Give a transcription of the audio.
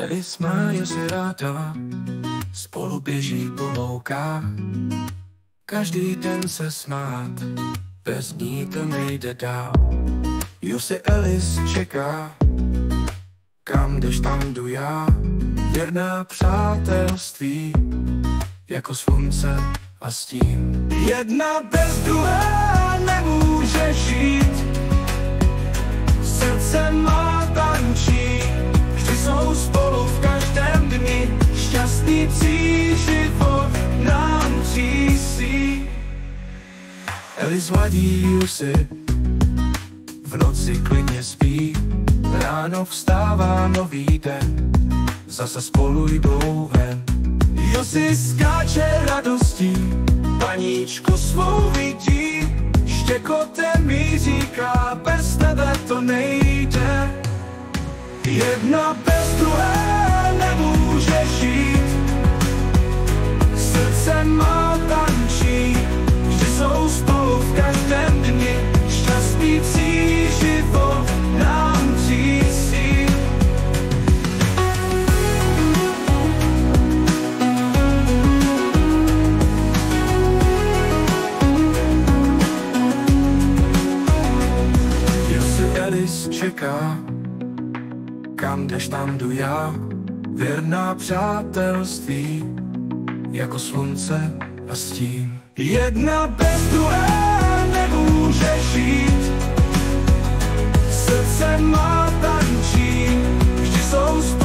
Alice má je ráda, spolu běží po loukách. Každý den se smát, bez ní to nejde dál. Jussi Alice čeká, kam jdeš, tam jdu já. Věrná přátelství, jako slunce a stín. Jedna bez druhé nemůže žít, srdce má tančí, vždy jsou spolu v každém dni. Šťastný psí život nám třísí. Alice hladí Jussi, v noci klidně spí. Ráno vstává nový den, zase spolu jdou ven. Jussi skáče radostí, paníčku svou vidí. Štěkotem mi říká, bez tebe to nejde. Jedna bez druhé nemůže žít, srdce má tančí, vždy jsou spolu v každém dni. Šťastný psí život nám třísí. Jussi Alice čeká, kam jdeš, tam jdu já. Věrná přátelství, jako slunce a stín. Jedna bez druhé nemůže žít, srdce má tančí, vždy jsou spolu